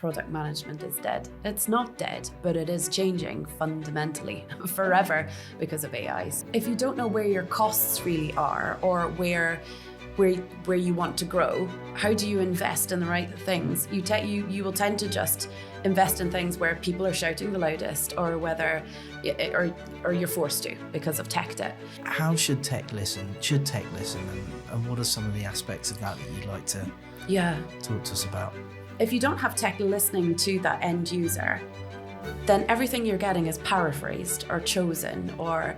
product management is dead. It's not dead, but it is changing fundamentally forever because of AIs. If you don't know where your costs really are or where you want to grow, how do you invest in the right things? You will tend to just invest in things where people are shouting the loudest, or or you're forced to because of tech debt. How should tech listen? Should tech listen? And what are some of the aspects of that you'd like to talk to us about? If you don't have tech listening to that end user, then everything you're getting is paraphrased or chosen, or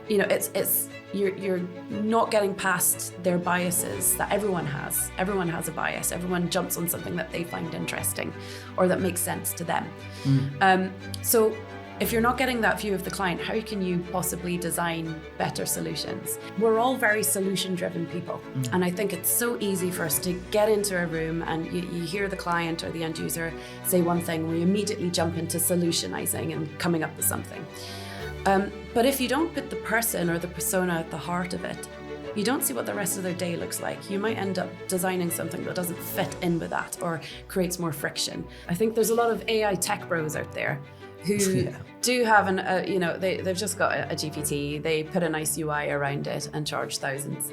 you're not getting past their biases that everyone has. Everyone has a bias. Everyone jumps on something that they find interesting or that makes sense to them. So if you're not getting that view of the client, how can you possibly design better solutions? We're all very solution-driven people. And I think it's so easy for us to get into a room and you hear the client or the end user say one thing, we immediately jump into solutionizing and coming up with something. But if you don't put the person or the persona at the heart of it, you don't see what the rest of their day looks like. You might end up designing something that doesn't fit in with that or creates more friction. I think there's a lot of AI tech bros out there who do have they've just got a GPT, they put a nice UI around it and charge thousands.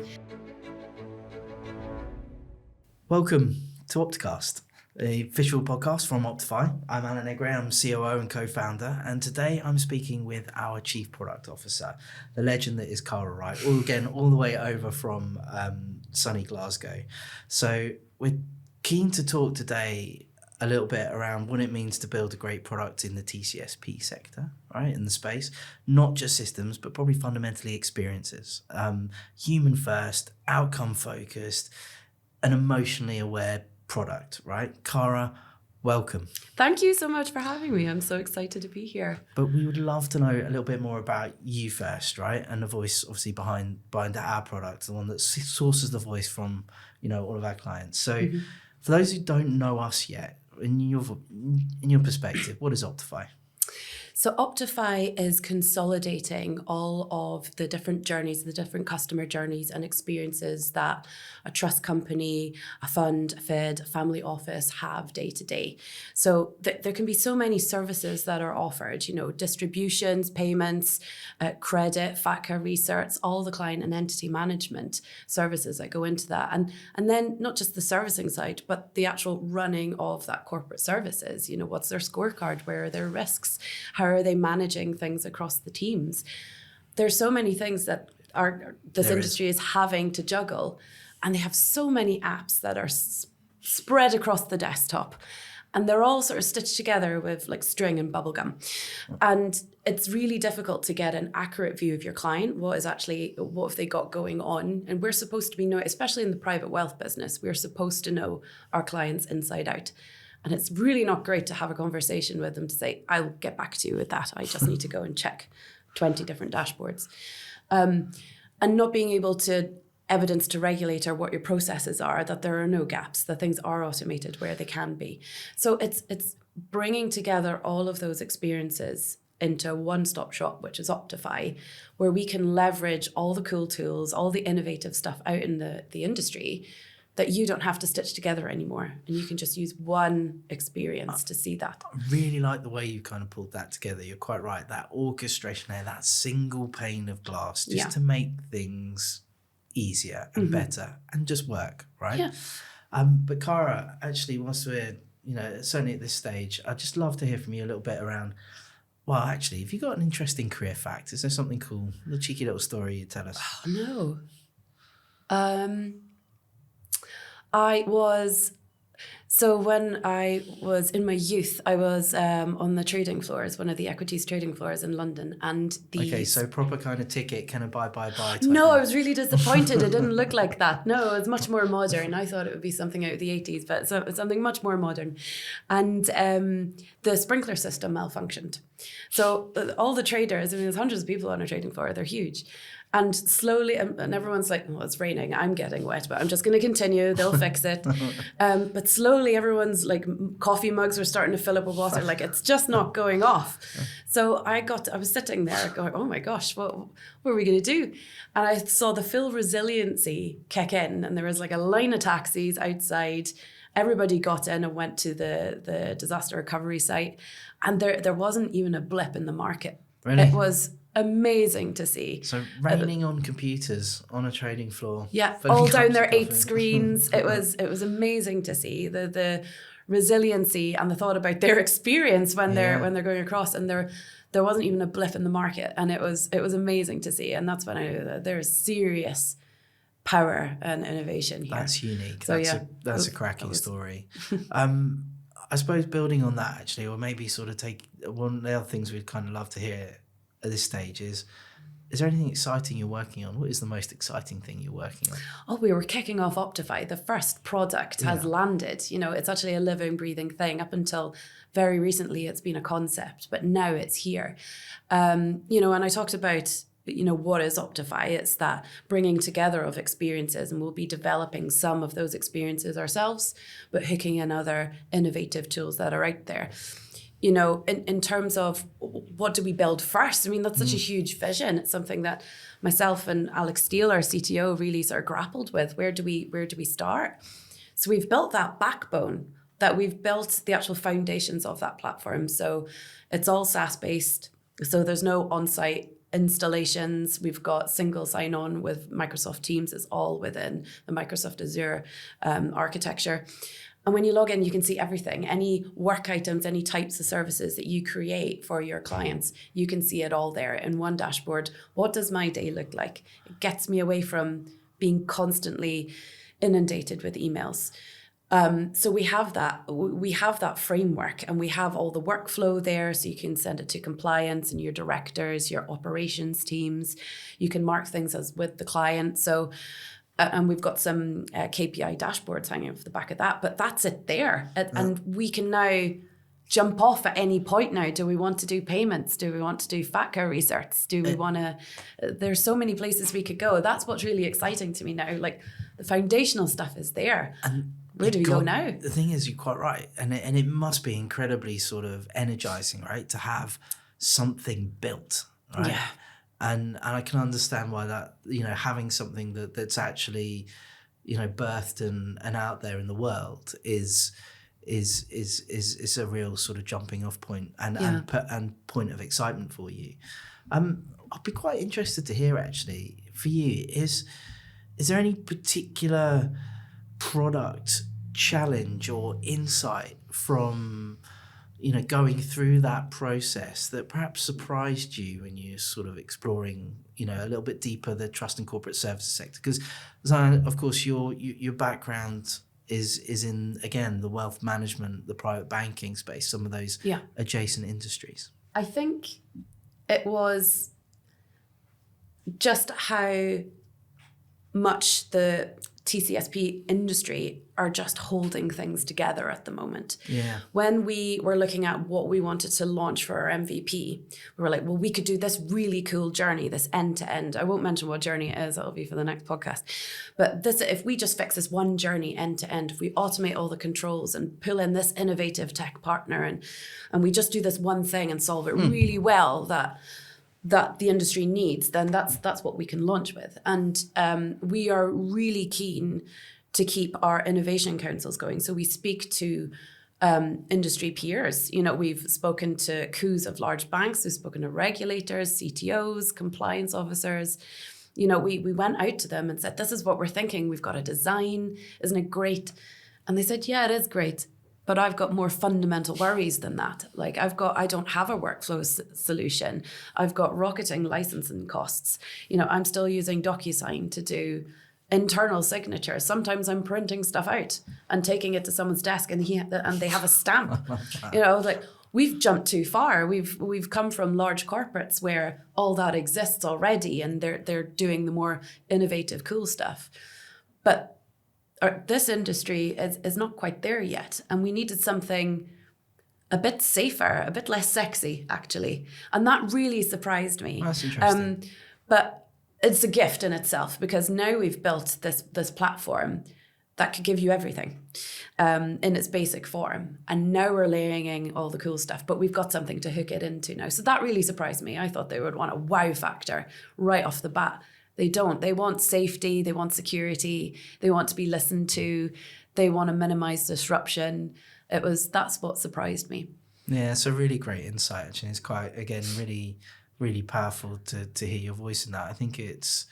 Welcome to Opticast, the official podcast from Optifi. I'm Alan Negre, I'm COO and co-founder, and today I'm speaking with our Chief Product Officer, the legend that is Cara, right? All the way over from sunny Glasgow. So we're keen to talk today a little bit around what it means to build a great product in the TCSP sector, right, in the space, not just systems, but probably fundamentally experiences. Human first, outcome focused, an emotionally aware product, right? Cara, welcome. Thank you so much for having me. I'm so excited to be here. But we would love to know a little bit more about you first, right? And the voice obviously behind our product, the one that sources the voice from, all of our clients. So for those who don't know us yet, in your perspective, what is Optifi? So Optifi is consolidating all of the different journeys, the different customer journeys and experiences that a trust company, a fund, a FID, a family office have day to day. So there can be so many services that are offered, distributions, payments, credit, FATCA research, all the client and entity management services that go into that. And then not just the servicing side, but the actual running of that corporate services. What's their scorecard? Where are their risks? How are they managing things across the teams? There's so many things that this industry is having to juggle, and they have so many apps that are spread across the desktop, and they're all sort of stitched together with like string and bubble gum. And it's really difficult to get an accurate view of your client. What have they got going on? And we're supposed to be especially in the private wealth business, we're supposed to know our clients inside out. And it's really not great to have a conversation with them to say, I'll get back to you with that. I just need to go and check 20 different dashboards. And not being able to evidence to regulator what your processes are, that there are no gaps, that things are automated where they can be. So it's bringing together all of those experiences into a one-stop shop, which is Optifi, where we can leverage all the cool tools, all the innovative stuff out in the industry that you don't have to stitch together anymore. And you can just use one experience to see that. I really like the way you kind of pulled that together. You're quite right. That orchestration there, that single pane of glass, just to make things easier and better and just work, right? Yeah. But Cara, actually, whilst we're, certainly at this stage, I'd just love to hear from you a little bit around, well, actually, if you've got an interesting career fact, is there something cool, a cheeky little story you'd tell us? Oh, no. So when I was in my youth, I was on the trading floors, one of the equities trading floors in London. And Okay, so proper kind of ticket, kind of buy. No, I was really disappointed. It didn't look like that. No, it was much more modern. I thought it would be something out of the 80s, but it's something much more modern. And the sprinkler system malfunctioned. So all the traders, there's hundreds of people on a trading floor, they're huge. And slowly, and everyone's like, well, it's raining, I'm getting wet, but I'm just going to continue, they'll fix it. But slowly everyone's like, coffee mugs were starting to fill up with water, like it's just not going off. So I was sitting there going, oh my gosh, what are we going to do? And I saw the full resiliency kick in, and there was like a line of taxis outside, everybody got in and went to the disaster recovery site, and there wasn't even a blip in the market. Really? It was amazing to see. So raining on computers on a trading floor. Yeah, filling all cups down of their 8 coffee. screens. It was amazing to see the resiliency and the thought about their experience when they're going across, and there wasn't even a blip in the market, and it was amazing to see. And that's when I knew that there's serious power and innovation here. That's unique. So that's a cracking story. I suppose building on that actually, or maybe sort of take one of the other things we'd kind of love to hear at this stage is there anything exciting you're working on? What is the most exciting thing you're working on? Oh, we were kicking off Optifi. The first product has landed. You know, it's actually a living, breathing thing. Up until very recently, it's been a concept, but now it's here. You know, and I talked about, you know, what is Optifi? It's that bringing together of experiences, and we'll be developing some of those experiences ourselves, but hooking in other innovative tools that are out there. You know, in terms of what do we build first? I mean, that's such a huge vision. It's something that myself and Alex Steele, our CTO, really sort of grappled with. Where do we start? So we've built that backbone, that we've built the actual foundations of that platform. So it's all SaaS-based. So there's no on-site installations. We've got single sign-on with Microsoft Teams. It's all within the Microsoft Azure architecture. And when you log in, you can see everything, any work items, any types of services that you create for your clients. You can see it all there in one dashboard. What does my day look like? It gets me away from being constantly inundated with emails. So we have that framework, and we have all the workflow there. So you can send it to compliance and your directors, your operations teams. You can mark things as with the client. So and we've got some KPI dashboards hanging off the back of that, but that's it there. And we can now jump off at any point now. Do we want to do payments? Do we want to do FATCA research? Do we want to, there's so many places we could go. That's what's really exciting to me now. Like the foundational stuff is there. And where do we go now? The thing is, you're quite right. And it must be incredibly sort of energizing, right? To have something built, right? Yeah. And I can understand why that, you know, having something that's actually, you know, birthed and out there in the world is a real sort of jumping off point and point of excitement for you. I'd be quite interested to hear actually for you, is there any particular product challenge or insight from, you know, going through that process that perhaps surprised you when you're sort of exploring, you know, a little bit deeper the trust and corporate services sector? Because, of course, your background is in, again, the wealth management, the private banking space, some of those adjacent industries. I think it was just how much the TCSP industry are just holding things together at the moment. Yeah. When we were looking at what we wanted to launch for our MVP, we were like, well, we could do this really cool journey, this end to end. I won't mention what journey it is, that'll be for the next podcast. But this, if we just fix this one journey end to end, if we automate all the controls and pull in this innovative tech partner and we just do this one thing and solve it really well, that the industry needs, then that's what we can launch with. And we are really keen to keep our innovation councils going. So we speak to industry peers. You know, we've spoken to COOs of large banks, we've spoken to regulators, CTOs, compliance officers. You know, we went out to them and said, this is what we're thinking. We've got a design, isn't it great? And they said, yeah, it is great. But I've got more fundamental worries than that. Like I don't have a workflow solution. I've got rocketing licensing costs. You know, I'm still using DocuSign to do internal signatures. Sometimes I'm printing stuff out and taking it to someone's desk and they have a stamp. You know, like we've jumped too far. We've come from large corporates where all that exists already and they're doing the more innovative, cool stuff. But this industry is not quite there yet. And we needed something a bit safer, a bit less sexy, actually. And that really surprised me. That's interesting. But it's a gift in itself, because now we've built this platform that could give you everything in its basic form. And now we're layering in all the cool stuff, but we've got something to hook it into now. So that really surprised me. I thought they would want a wow factor right off the bat. They don't. They want safety. They want security. They want to be listened to. They want to minimize disruption. That's what surprised me. Yeah, it's a really great insight, actually. It's quite, again, really, really powerful to hear your voice in that. I think it's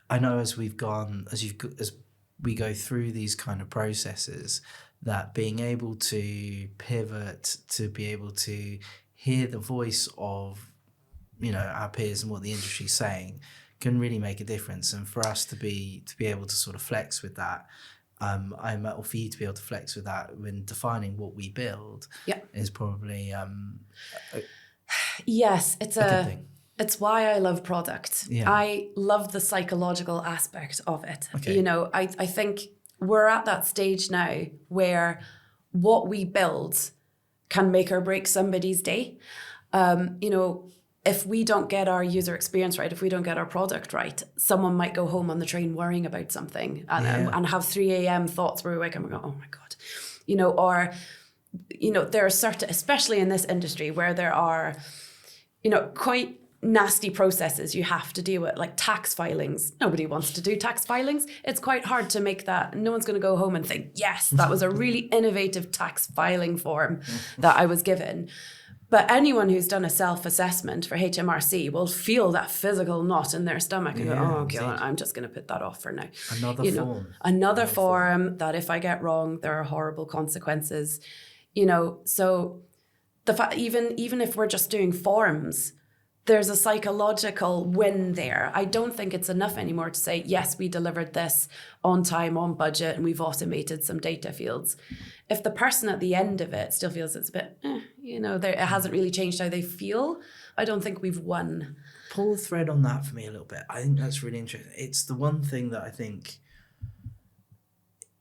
I know as we go through these kind of processes, that being able to pivot, to be able to hear the voice of, our peers and what the industry's saying can really make a difference. And for us to be able to sort of flex with that, or for you to be able to flex with that when defining what we build, is probably yes, it's a good thing. It's why I love product. Yeah. I love the psychological aspect of it. Okay. I think we're at that stage now where what we build can make or break somebody's day. If we don't get our user experience right, if we don't get our product right, someone might go home on the train worrying about something and have 3 a.m. thoughts where we wake up and go, oh my God. There are certain, especially in this industry where there are, quite nasty processes you have to deal with, like tax filings. Nobody wants to do tax filings. It's quite hard to make that. No one's going to go home and think, yes, that was a really innovative tax filing form that I was given. But anyone who's done a self-assessment for HMRC will feel that physical knot in their stomach and go, oh, okay, I'm just going to put that off for now. Another form that if I get wrong, there are horrible consequences. So the fact, even if we're just doing forms, there's a psychological win there. I don't think it's enough anymore to say, yes, we delivered this on time, on budget, and we've automated some data fields. If the person at the end of it still feels it's a bit, it hasn't really changed how they feel, I don't think we've won. Pull the thread on that for me a little bit. I think that's really interesting. It's the one thing that I think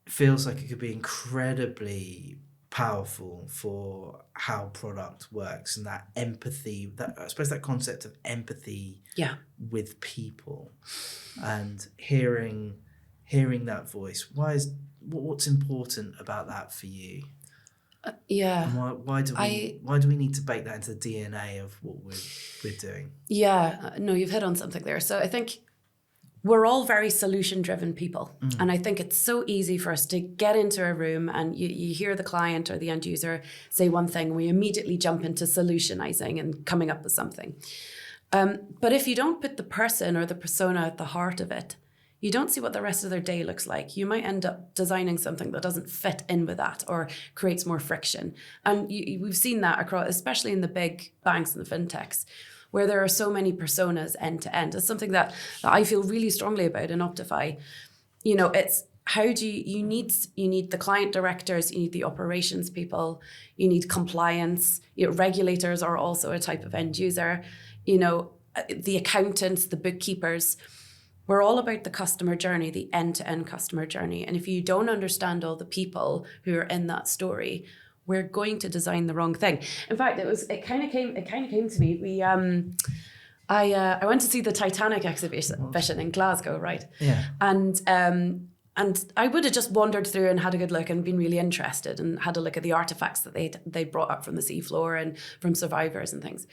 feels like it could be incredibly powerful for how product works, and that empathy, I suppose that concept of empathy with people, and hearing that voice. What's important about that for you? And why do we need to bake that into the DNA of what we're doing? No, you've hit on something there. So I think we're all very solution-driven people. And I think it's so easy for us to get into a room and you hear the client or the end user say one thing, and we immediately jump into solutionizing and coming up with something. But if you don't put the person or the persona at the heart of it, you don't see what the rest of their day looks like. You might end up designing something that doesn't fit in with that or creates more friction. And we've seen that across, especially in the big banks and the fintechs, where there are so many personas end to end. It's something that I feel really strongly about in Optifi. It's how do you need the client directors, you need the operations people, you need compliance, regulators are also a type of end user, the accountants, the bookkeepers. We're all about the customer journey, the end-to-end customer journey. And if you don't understand all the people who are in that story, we're going to design the wrong thing. In fact, it kind of came to me. I went to see the Titanic exhibition in Glasgow, right? Yeah. And I would have just wandered through and had a good look and been really interested and had a look at the artifacts that they brought up from the seafloor and from survivors and things.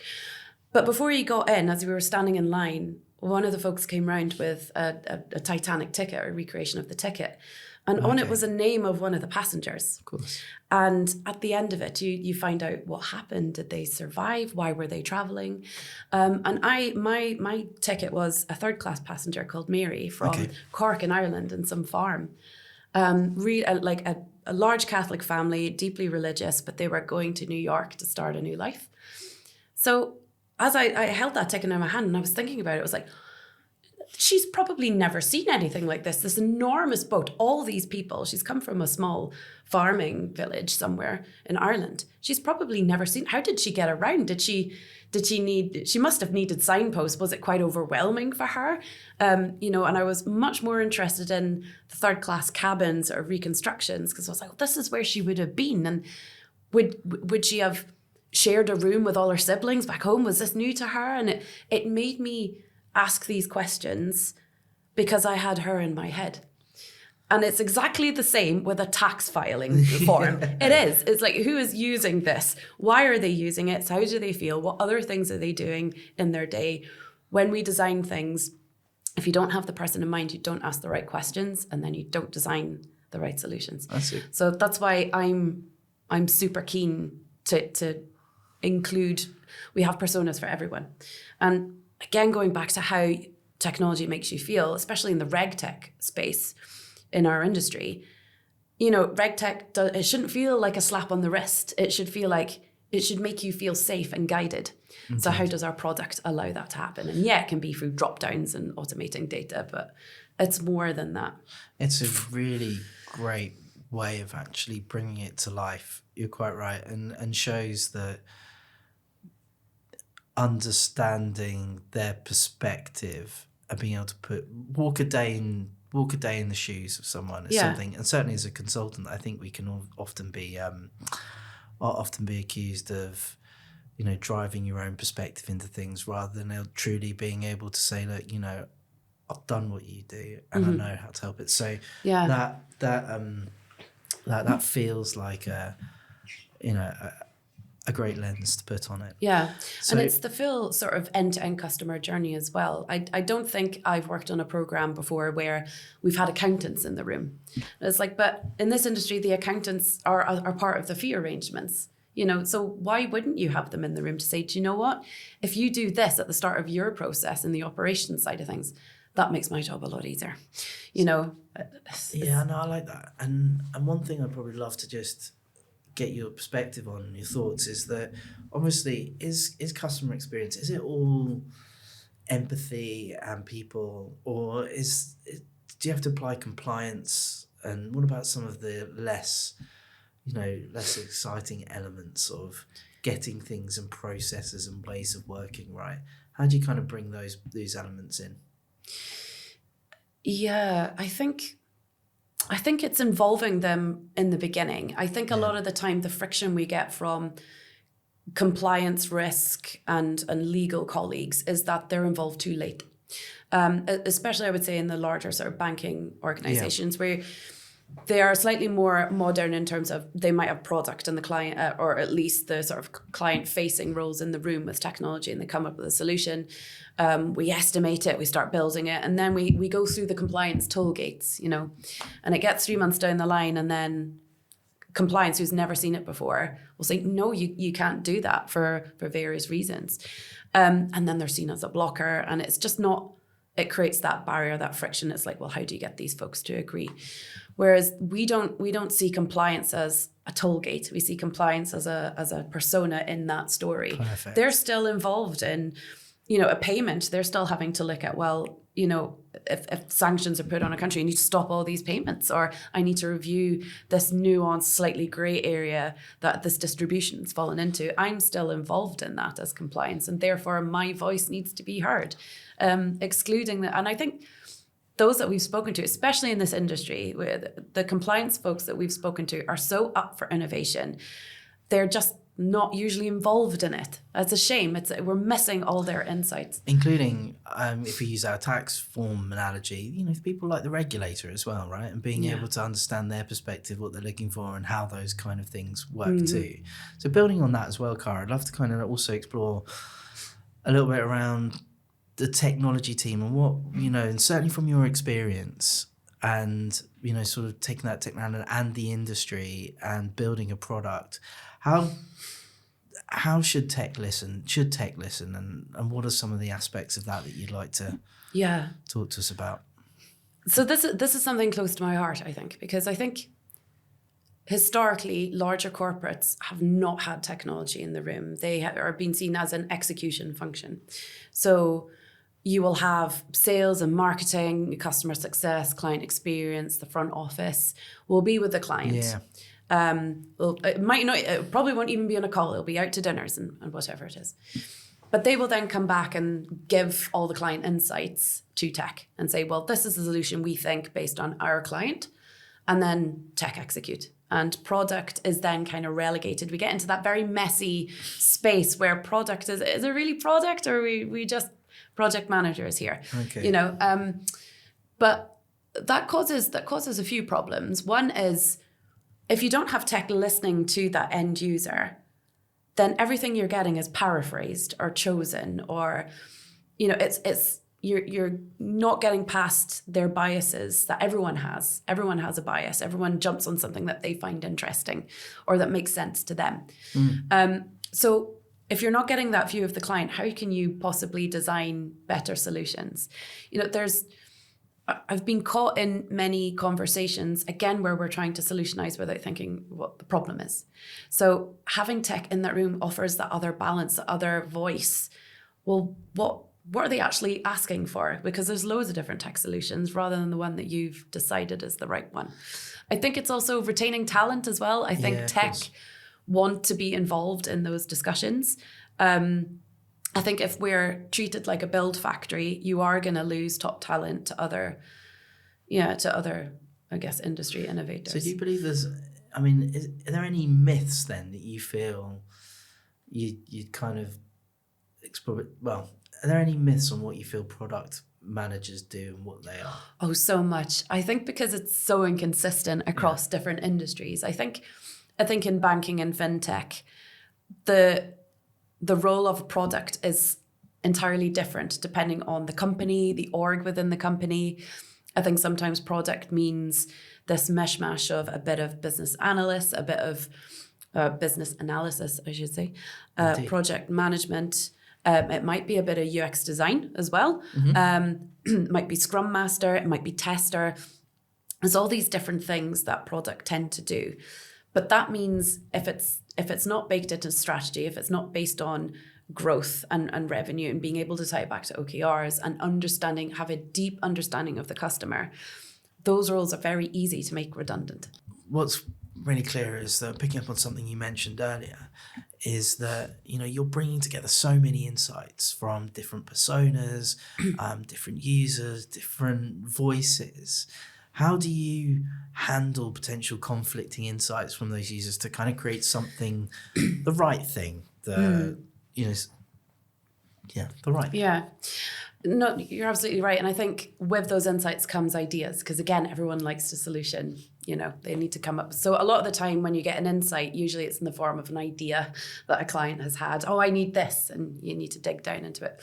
But before you got in, as we were standing in line, one of the folks came round with a Titanic ticket, a recreation of the ticket. And on it was a name of one of the passengers. Of course. And at the end of it, you find out what happened. Did they survive? Why were they traveling? And my ticket was a third-class passenger called Mary from Cork in Ireland in some farm. Like a large Catholic family, deeply religious, but they were going to New York to start a new life. So as I held that ticket in my hand and I was thinking about it, I was like, she's probably never seen anything like this enormous boat, all these people. She's come from a small farming village somewhere in Ireland. She's probably never seen. How did she get around? She must have needed signposts. Was it quite overwhelming for her? And I was much more interested in the third class cabins or reconstructions, because I was like, well, this is where she would have been. And would she have shared a room with all her siblings back home? Was this new to her? And it made me ask these questions because I had her in my head. And it's exactly the same with a tax filing form. It is. It's like, who is using this? Why are they using it? How do they feel? What other things are they doing in their day? When we design things, if you don't have the person in mind, you don't ask the right questions, and then you don't design the right solutions. That's it. So that's why I'm super keen to include, we have personas for everyone. And again, going back to how technology makes you feel, especially in the reg tech space in our industry, reg tech, it shouldn't feel like a slap on the wrist. It should make you feel safe and guided. So how does our product allow that to happen? And yeah, it can be through drop downs and automating data, but it's more than that. It's a really great way of actually bringing it to life. You're quite right, and shows that understanding their perspective and being able to walk a day in the shoes of someone is something. And certainly as a consultant, I think we can often be accused of driving your own perspective into things rather than truly being able to say, look, I've done what you do and I know how to help it. So that feels like a great lens to put on it. Yeah. So, and it's the full sort of end-to-end customer journey as well. I don't think I've worked on a program before where we've had accountants in the room. It's like, but in this industry, the accountants are part of the fee arrangements. So why wouldn't you have them in the room to say, do you know what? If you do this at the start of your process in the operations side of things, that makes my job a lot easier. Yeah, no, I like that. And one thing I'd probably love to just get your perspective on, your thoughts, is that obviously is customer experience, is it all empathy and people, or do you have to apply compliance? And what about some of the less exciting elements of getting things and processes and ways of working right? How do you kind of bring these elements in? Yeah, I think it's involving them in the beginning. I think a lot of the time the friction we get from compliance risk and legal colleagues is that they're involved too late. Especially I would say in the larger sort of banking organizations where they are slightly more modern in terms of they might have product and the client, or at least the sort of client-facing roles in the room with technology, and they come up with a solution. We estimate it, we start building it, and then we go through the compliance toll gates, and it gets 3 months down the line, and then compliance, who's never seen it before, will say, no, you can't do that for various reasons. And then they're seen as a blocker, and it's just not, it creates that barrier, that friction. It's like, well, how do you get these folks to agree? Whereas we don't see compliance as a toll gate. We see compliance as a persona in that story. Perfect. They're still involved in, a payment. They're still having to look at, well, if sanctions are put on a country, I need to stop all these payments, or I need to review this nuanced, slightly grey area that this distribution's fallen into. I'm still involved in that as compliance, and therefore my voice needs to be heard. Excluding that, and I think those that we've spoken to, especially in this industry, where the compliance folks that we've spoken to are so up for innovation, they're just not usually involved in it. It's a shame. We're missing all their insights. Including, if we use our tax form analogy, people like the regulator as well, right? And being able to understand their perspective, what they're looking for, and how those kind of things work too. So building on that as well, Cara, I'd love to kind of also explore a little bit around the technology team and what, and certainly from your experience and, sort of taking that technology and the industry and building a product, how should tech listen? Should tech listen? And what are some of the aspects of that you'd like to talk to us about? So this is something close to my heart, I think, because I think historically, larger corporates have not had technology in the room. They are being seen as an execution function. So you will have sales and marketing, customer success, client experience, the front office will be with the client. Yeah. It probably won't even be on a call. It'll be out to dinners and whatever it is. But they will then come back and give all the client insights to tech and say, well, this is the solution we think based on our client, and then tech execute. And product is then kind of relegated. We get into that very messy space where product is it really product, or we just project managers here? Okay. But that causes a few problems. One is, if you don't have tech listening to that end user, then everything you're getting is paraphrased or chosen, or it's you're not getting past their biases that everyone has. Everyone has a bias. Everyone jumps on something that they find interesting or that makes sense to them. So if you're not getting that view of the client, how can you possibly design better solutions? I've been caught in many conversations, again, where we're trying to solutionize without thinking what the problem is. So having tech in that room offers that other balance, that other voice. Well, what are they actually asking for? Because there's loads of different tech solutions rather than the one that you've decided is the right one. I think it's also retaining talent as well. I think tech want to be involved in those discussions. I think if we're treated like a build factory, you are going to lose top talent to other, I guess, industry innovators. So do you believe are there any myths then that you feel you'd kind of explore? Well, are there any myths on what you feel product managers do and what they are? Oh, so much. I think because it's so inconsistent across different industries. I think in banking and fintech, the role of a product is entirely different depending on the company, the org within the company. I think sometimes product means this mishmash of a bit of business analyst, a bit of business analysis, I should say, project management. It might be a bit of UX design as well. It might be Scrum Master, it might be tester. There's all these different things that product tend to do. But that means if it's not baked into strategy, if it's not based on growth and revenue and being able to tie it back to OKRs and have a deep understanding of the customer, those roles are very easy to make redundant. What's really clear is that, picking up on something you mentioned earlier, is that you're bringing together so many insights from different personas, different users, different voices. How do you handle potential conflicting insights from those users to kind of create something, the right thing, the right thing? Yeah. No, you're absolutely right. And I think with those insights comes ideas, because again, everyone likes a solution. They need to come up. So a lot of the time when you get an insight, usually it's in the form of an idea that a client has had. Oh, I need this. And you need to dig down into it.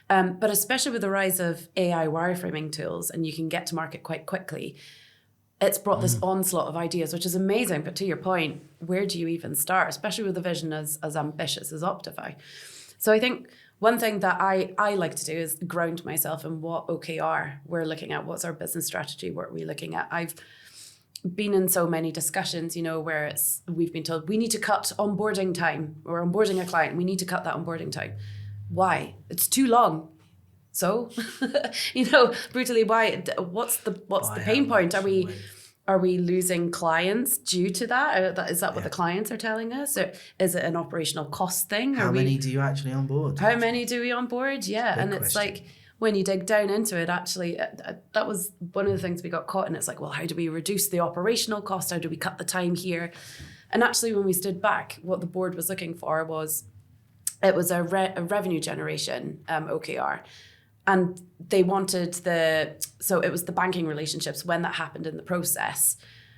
But especially with the rise of AI wireframing tools, and you can get to market quite quickly, it's brought this onslaught of ideas, which is amazing. But to your point, where do you even start, especially with a vision as ambitious as Optifi? So I think one thing that I like to do is ground myself in what OKR we're looking at. What's our business strategy? What are we looking at? I've been in so many discussions, where we've been told we need to cut onboarding time. We're onboarding a client. We need to cut that onboarding time. Why? It's too long. So, brutally, why? What's the pain point? Are we losing clients due to that? Is that what the clients are telling us? Or is it an operational cost thing? How many do you actually onboard? How many do we onboard? Yeah, and it's like when you dig down into it, actually, that was one of the things we got caught in. It's like, well, how do we reduce the operational cost? How do we cut the time here? And actually, when we stood back, what the board was looking for was a revenue generation OKR. And they wanted so it was the banking relationships when that happened in the process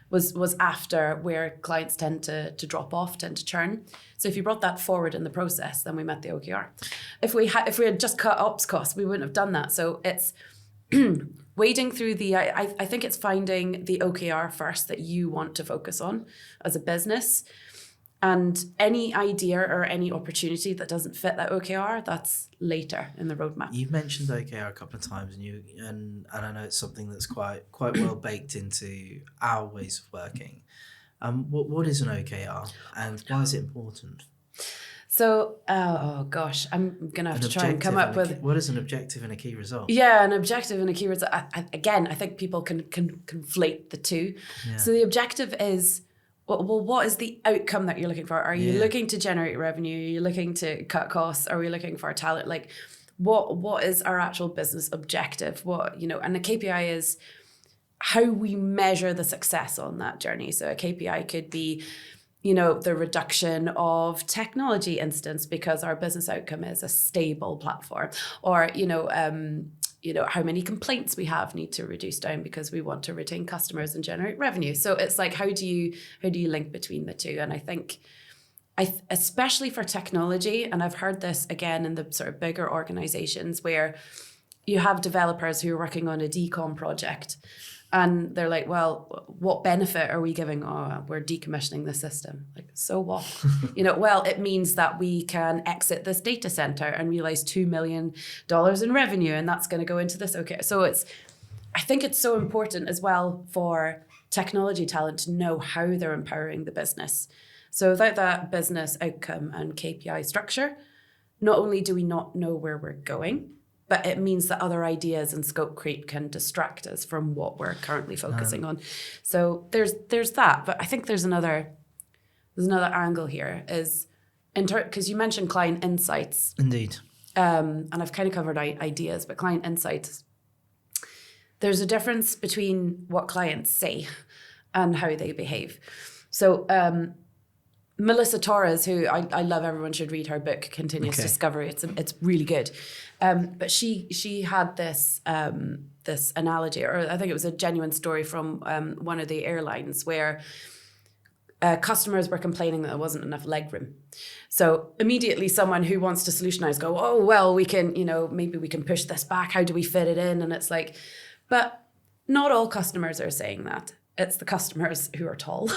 was after where clients tend to drop off, tend to churn. So if you brought that forward in the process, then we met the OKR. If we had just cut ops costs, we wouldn't have done that. So it's wading through I think it's finding the OKR first that you want to focus on as a business. And any idea or any opportunity that doesn't fit that OKR, that's later in the roadmap. You've mentioned OKR a couple of times, and I know it's something that's quite well baked into our ways of working. What is an OKR, and why is it important? So, oh gosh, I'm gonna have to try and come up with what is an objective and a key result? Yeah, an objective and a key result. I think people can conflate the two. Yeah. So the objective is, well, what is the outcome that you're looking for? Are you looking to generate revenue? Are you looking to cut costs? Are we looking for talent? Like, what is our actual business objective? And the KPI is how we measure the success on that journey. So a KPI could be, the reduction of technology incidents because our business outcome is a stable platform, or, how many complaints we need to reduce down because we want to retain customers and generate revenue. So it's like, how do you link between the two? And I think, especially for technology, and I've heard this again in the sort of bigger organizations where, you have developers who are working on a decom project, and they're like, well, what benefit are we giving? Oh, we're decommissioning the system. Like, so what? Well, it means that we can exit this data center and realize $2 million in revenue, and that's going to go into this. Okay, so I think it's so important as well for technology talent to know how they're empowering the business. So without that business outcome and KPI structure, not only do we not know where we're going, but it means that other ideas and scope creep can distract us from what we're currently focusing on. So there's that. But I think there's another angle here is because you mentioned client insights. Indeed. And I've kind of covered ideas, but client insights, there's a difference between what clients say and how they behave. So Melissa Torres, who I love, everyone should read her book, Continuous Discovery. It's really good. But she had this this analogy, or I think it was a genuine story from one of the airlines where customers were complaining that there wasn't enough legroom. So immediately someone who wants to solutionize go, oh, well, we can, maybe we can push this back. How do we fit it in? And it's like, but not all customers are saying that. It's the customers who are tall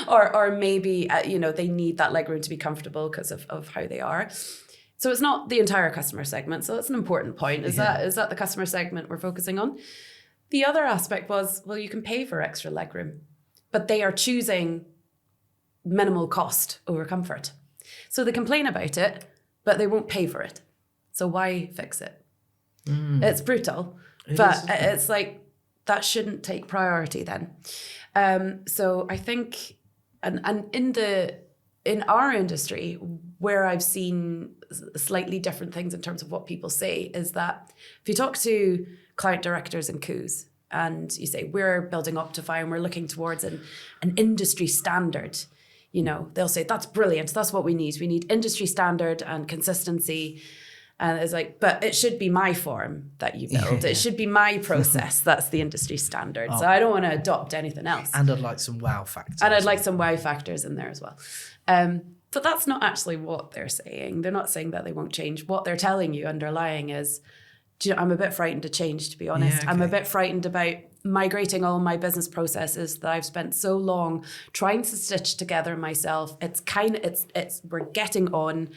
or maybe, they need that legroom to be comfortable because of how they are. So it's not the entire customer segment. So that's an important point. Is that the customer segment we're focusing on? The other aspect was, well, you can pay for extra legroom, but they are choosing minimal cost over comfort. So they complain about it, but they won't pay for it. So why fix it? It's brutal, it's like, that shouldn't take priority then. So I think, and in our industry, where I've seen slightly different things in terms of what people say is that if you talk to client directors and COOs and you say, we're building Optifi and we're looking towards an industry standard, they'll say, that's brilliant. That's what we need. We need industry standard and consistency. And it's like, but it should be my form that you build. It should be my process. That's the industry standard. So I don't want to adopt anything else. And I'd like some wow factors. And I'd like some wow factors in there as well. But that's not actually what they're saying. They're not saying that they won't change. What they're telling you underlying is, I'm a bit frightened to change, to be honest. Yeah, okay. I'm a bit frightened about migrating all my business processes that I've spent so long trying to stitch together myself. We're getting on.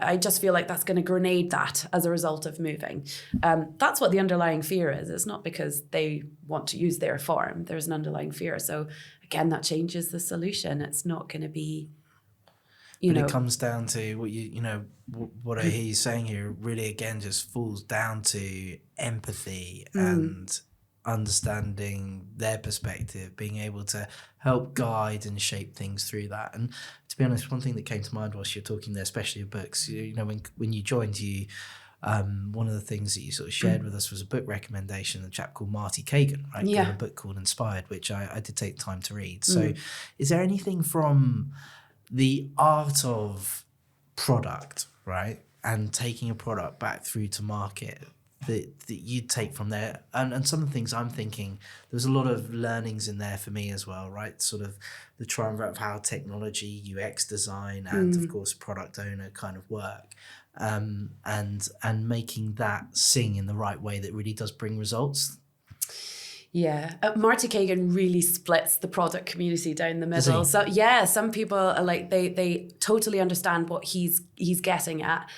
I just feel like that's going to grenade that as a result of moving. That's what the underlying fear is. It's not because they want to use their form. There's an underlying fear. So again, that changes the solution. It's not going to be, it comes down to what I hear you saying here really, again, just falls down to empathy and understanding their perspective, being able to help guide and shape things through that. And to be honest, one thing that came to mind whilst you're talking there, especially your books, when you joined, one of the things that you sort of shared with us was a book recommendation, a chap called Marty Kagan, right? Yeah. A book called Inspired, which I did take time to read. So is there anything from the art of product, right, and taking a product back through to market that you'd take from there? And some of the things I'm thinking, there's a lot of learnings in there for me as well, right? Sort of the triumvirate of how technology, UX design, and of course product owner kind of work, and making that sing in the right way that really does bring results. Yeah, Marty Kagan really splits the product community down the middle. So yeah, some people are like, they totally understand what he's getting at.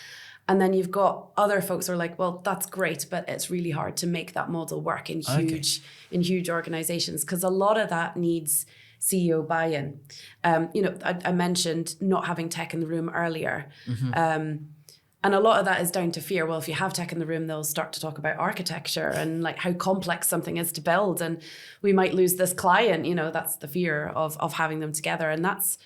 And then you've got other folks who are like, well, that's great, but it's really hard to make that model work in huge organizations, because a lot of that needs CEO buy-in. I mentioned not having tech in the room earlier. And a lot of that is down to fear. Well, if you have tech in the room, they'll start to talk about architecture and like how complex something is to build. And we might lose this client, that's the fear of having them together. And that's,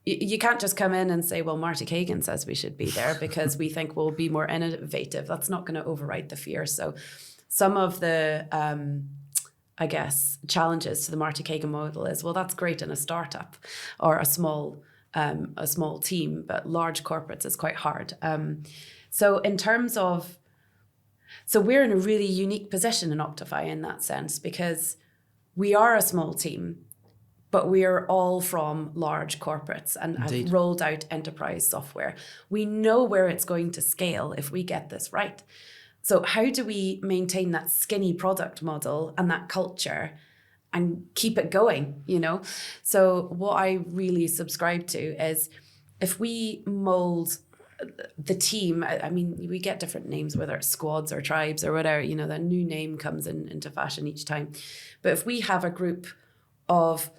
you can't just come in and say, well, Marty Kagan says we should be there because we think we'll be more innovative. That's not going to override the fear. So some of the, challenges to the Marty Kagan model is, well, that's great in a startup or a small team, but large corporates is quite hard. So in terms of, we're in a really unique position in Optifi in that sense, because we are a small team, but we are all from large corporates and have rolled out enterprise software. We know where it's going to scale if we get this right. So how do we maintain that skinny product model and that culture and keep it going, So what I really subscribe to is if we mold the team, I mean, we get different names, whether it's squads or tribes or whatever, the new name comes into fashion each time. But if we have a group of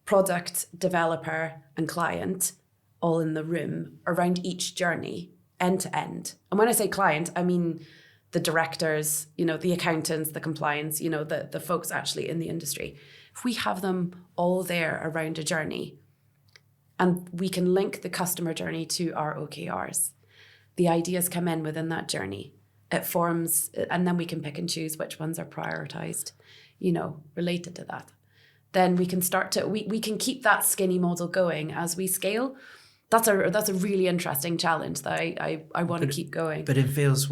product, developer and client all in the room around each journey, end to end. And when I say client, I mean the directors, the accountants, the compliance, the folks actually in the industry. If we have them all there around a journey and we can link the customer journey to our OKRs, the ideas come in within that journey. It forms, and then we can pick and choose which ones are prioritized, related to that. Then we can start to, we can keep that skinny model going as we scale. That's a really interesting challenge that I want to keep going. But it feels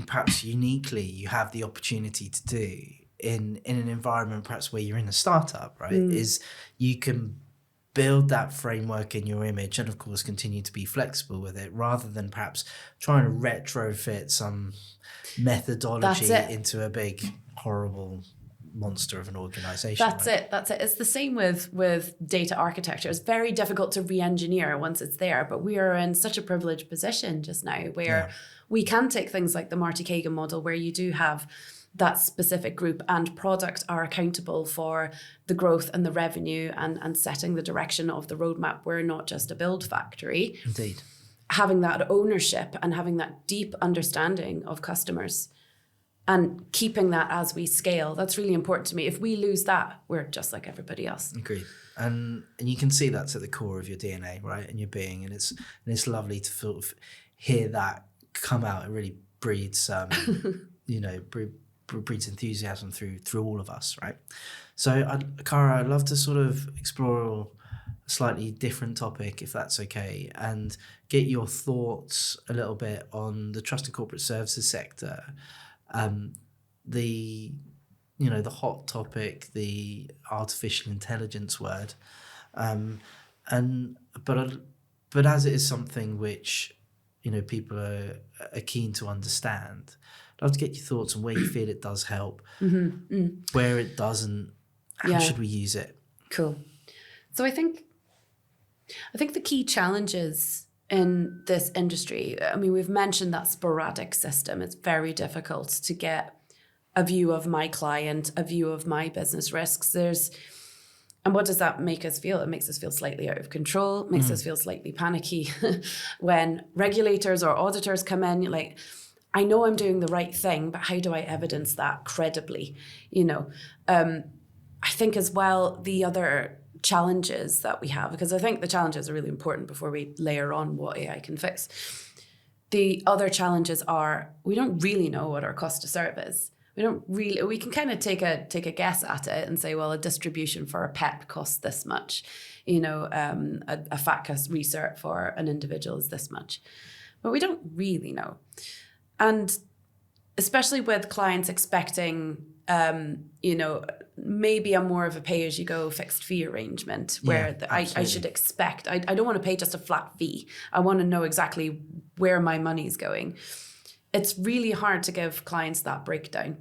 perhaps uniquely you have the opportunity to do in an environment perhaps where you're in a startup, right? Is you can build that framework in your image and of course continue to be flexible with it rather than perhaps trying to retrofit some methodology into a big horrible monster of an organization. That's it. It's the same with data architecture. It's very difficult to re-engineer once it's there, but we are in such a privileged position just now where we can take things like the Marty Kagan model where you do have that specific group and product are accountable for the growth and the revenue and setting the direction of the roadmap. We're not just a build factory. Indeed. Having that ownership and having that deep understanding of customers and keeping that as we scale, that's really important to me. If we lose that, we're just like everybody else. Agreed. And you can see that's at the core of your DNA, right? And your being. And it's lovely to sort of hear that come out. It really breeds, breeds enthusiasm through all of us, right? So, Cara, I'd love to sort of explore a slightly different topic, if that's okay, and get your thoughts a little bit on the trust and corporate services sector. The hot topic, the artificial intelligence word, but as it is something which people are keen to understand, I'd love to get your thoughts on where you feel it does help, where it doesn't, how should we use it? Cool. So I think the key challenges in this industry, I mean, we've mentioned that sporadic system. It's very difficult to get a view of my client, a view of my business risks. And what does that make us feel? It makes us feel slightly out of control, makes us feel slightly panicky. When regulators or auditors come in, you're like, I know I'm doing the right thing, but how do I evidence that credibly? I think as well, the other challenges that we have, because I think the challenges are really important before we layer on what AI can fix. The other challenges are we don't really know what our cost to serve is. We can kind of take a guess at it and say, well, a distribution for a PEP costs this much, a FATCA research for an individual is this much, but we don't really know. And especially with clients expecting, maybe a more of a pay-as-you-go fixed fee arrangement where I should expect, I don't want to pay just a flat fee. I want to know exactly where my money's going. It's really hard to give clients that breakdown.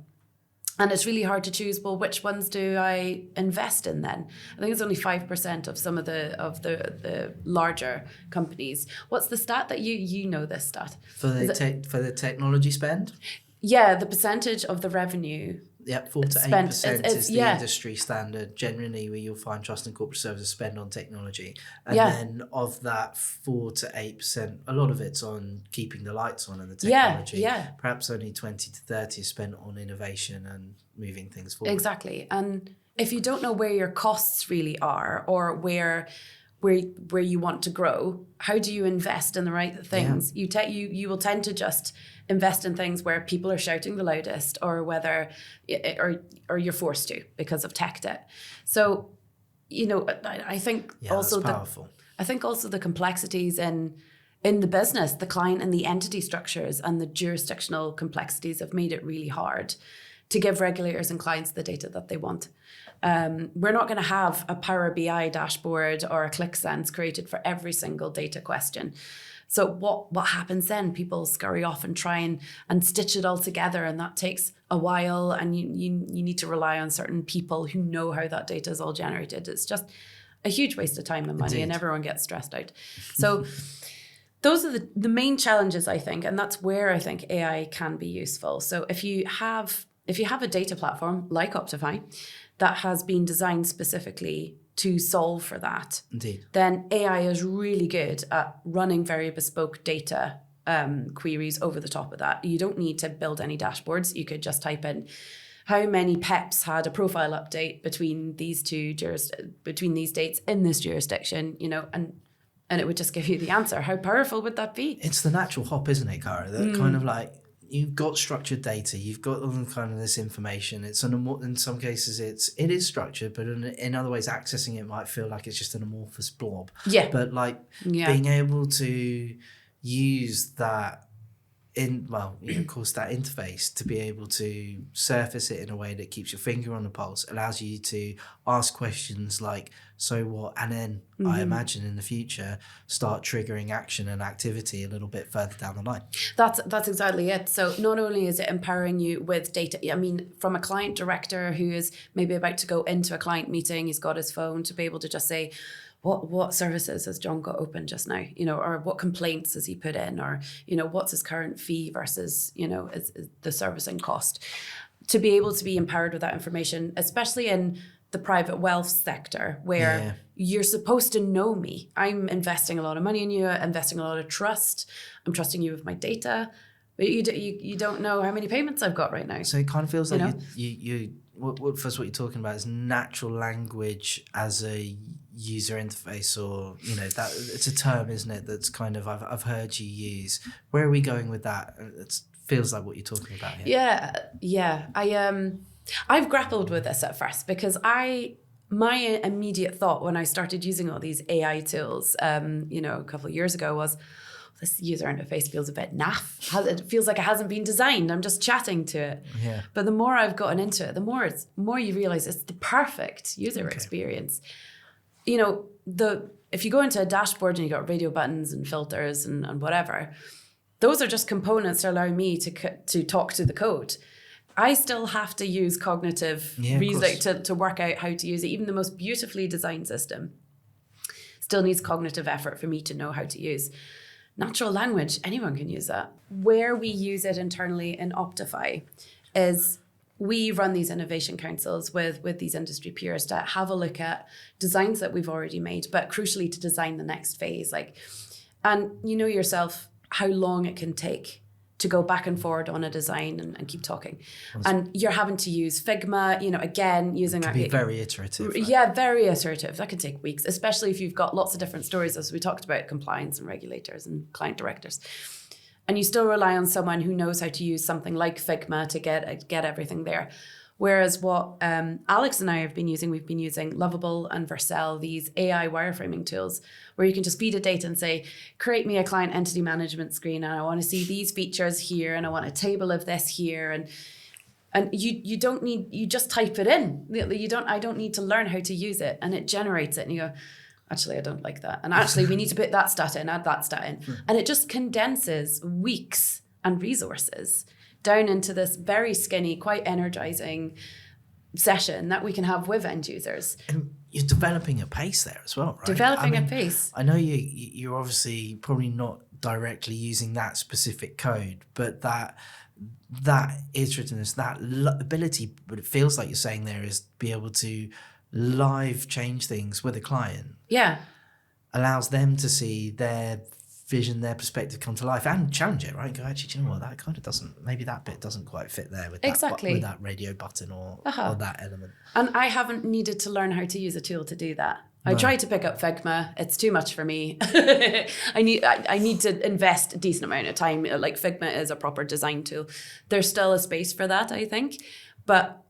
And it's really hard to choose, well, which ones do I invest in then? I think it's only 5% of some of the larger companies. What's the stat that you know this stat? For the technology spend? Yeah, the percentage of the revenue. Yeah, 4 to 8% is the industry standard generally where you'll find trust and corporate services spend on technology. And then of that 4 to 8%, a lot of it's on keeping the lights on and the technology. Yeah. Perhaps only 20 to 30 is spent on innovation and moving things forward. Exactly. And if you don't know where your costs really are or where you want to grow, how do you invest in the right things? Yeah. You will tend to just invest in things where people are shouting the loudest or whether or you're forced to because of tech debt. So, I think also the complexities in the business, the client and the entity structures and the jurisdictional complexities have made it really hard to give regulators and clients the data that they want. We're not going to have a Power BI dashboard or a ClickSense created for every single data question. So what happens then? People scurry off and try and stitch it all together, and that takes a while, and you need to rely on certain people who know how that data is all generated. It's just a huge waste of time and money. Indeed. And everyone gets stressed out. So those are the main challenges, I think, and that's where I think AI can be useful. So if you have a data platform like Optifi that has been designed specifically to solve for that, Indeed. Then AI is really good at running very bespoke data queries over the top of that. You don't need to build any dashboards. You could just type in how many PEPs had a profile update between these between these dates in this jurisdiction, and it would just give you the answer. How powerful would that be? It's the natural hop, isn't it, Cara? That kind of like, you've got structured data, you've got all kind of this information. It's in some cases it is structured, but in other ways accessing it might feel like it's just an amorphous blob. Yeah. But being able to use that of course, that interface to be able to surface it in a way that keeps your finger on the pulse, allows you to ask questions like, so what? And then I imagine in the future, start triggering action and activity a little bit further down the line. That's exactly it. So not only is it empowering you with data, I mean, from a client director who is maybe about to go into a client meeting, he's got his phone to be able to just say, what services has John got open just now, or what complaints has he put in, or, what's his current fee versus, is the servicing cost. To be able to be empowered with that information, especially in the private wealth sector where you're supposed to know me. I'm investing a lot of money in you, investing a lot of trust. I'm trusting you with my data, but you don't know how many payments I've got right now. So it kind of feels like what you're talking about is natural language as a user interface, or that it's a term, isn't it? That's kind of I've heard you use. Where are we going with that? It feels like what you're talking about here. Yeah. I've grappled with this at first because my immediate thought when I started using all these AI tools, a couple of years ago was, this user interface feels a bit naff. It feels like it hasn't been designed. I'm just chatting to it. Yeah. But the more I've gotten into it, the more you realize it's the perfect user experience. If you go into a dashboard and you got radio buttons and filters and whatever, those are just components that allow me to talk to the code. I still have to use cognitive reasoning to work out how to use it. Even the most beautifully designed system still needs cognitive effort for me to know how to use. Natural language, anyone can use that. Where we use it internally in Optifi is we run these innovation councils with these industry peers to have a look at designs that we've already made, but crucially to design the next phase. And you know yourself how long it can take to go back and forward on a design and keep talking. And you're having to use Figma, again, using it can be very iterative. Right? Yeah, very iterative. That can take weeks, especially if you've got lots of different stories, as we talked about, compliance and regulators and client directors. And you still rely on someone who knows how to use something like Figma to get everything there. Whereas what Alex and I have been using, we've been using Lovable and Vercel, these AI wireframing tools, where you can just feed a data and say, create me a client entity management screen, and I want to see these features here, and I want a table of this here, and you don't need, you just type it in. I don't need to learn how to use it, and it generates it, and you go, actually, I don't like that, and actually we need to put that stat in, add that stat in, and it just condenses weeks and resources down into this very skinny, quite energizing session that we can have with end users. And you're developing at pace there as well, right? At pace. I know you're obviously probably not directly using that specific code, but that iterativeness, that ability, but it feels like you're saying there, is be able to live change things with a client. Yeah. Allows them to see their vision, their perspective come to life and challenge it, right? Go, actually, do you know what? That kind of doesn't, maybe that bit doesn't quite fit there with that radio button or that element. And I haven't needed to learn how to use a tool to do that. I tried to pick up Figma. It's too much for me. I need to invest a decent amount of time. Like, Figma is a proper design tool. There's still a space for that, I think. But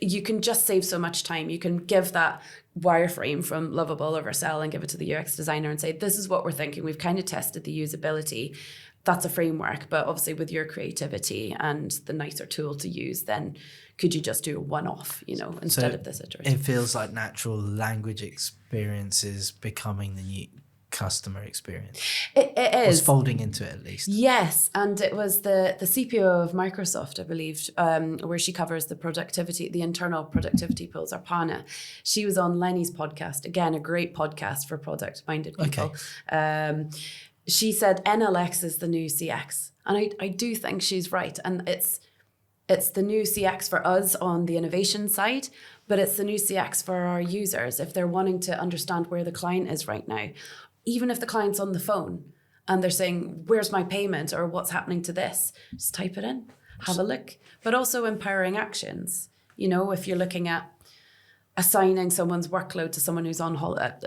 you can just save so much time. You can give that wireframe from Lovable or Vercel and give it to the UX designer and say, this is what we're thinking. We've kind of tested the usability. that's a framework, but obviously with your creativity and the nicer tool to use, then could you just do a one-off, instead of this iteration? It feels like natural language experience is becoming the new customer experience. It is. It's folding into it at least. Yes, and it was the CPO of Microsoft, I believe, where she covers the internal productivity pools, Arpana. She was on Lenny's podcast, again, a great podcast for product-minded people. Okay. She said NLX is the new CX. And I do think she's right. And it's the new CX for us on the innovation side, but it's the new CX for our users if they're wanting to understand where the client is right now. Even if the client's on the phone and they're saying, where's my payment or what's happening to this? Just type it in, have a look. But also empowering actions. If you're looking at assigning someone's workload to someone who's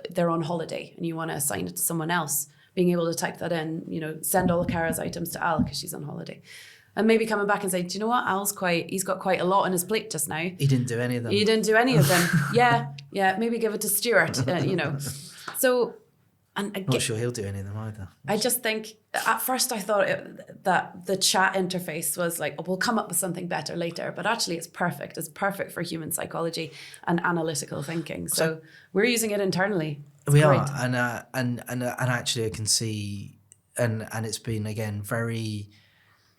they're on holiday and you want to assign it to someone else, being able to type that in, send all of Cara's items to Al because she's on holiday. And maybe coming back and say, do you know what? He's got quite a lot on his plate just now. He didn't do any of them. Yeah. Maybe give it to Stuart, So, and again, not sure he'll do any of them either. I just think, at first I thought that the chat interface was like, we'll come up with something better later. But actually it's perfect. It's perfect for human psychology and analytical thinking. So we're using it internally. We are, and actually I can see, and it's been again very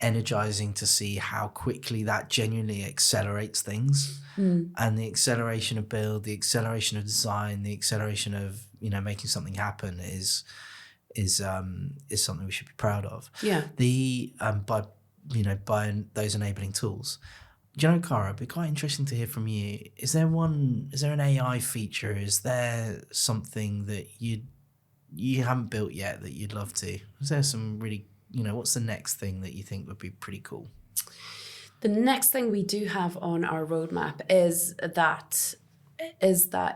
energizing to see how quickly that genuinely accelerates things, and the acceleration of build, the acceleration of design, the acceleration of making something happen is something we should be proud of. Yeah. By those enabling tools. Cara, it'd be quite interesting to hear from you. Is there an AI feature? Is there something that you haven't built yet that you'd love to? Is there some really, what's the next thing that you think would be pretty cool? The next thing we do have on our roadmap is that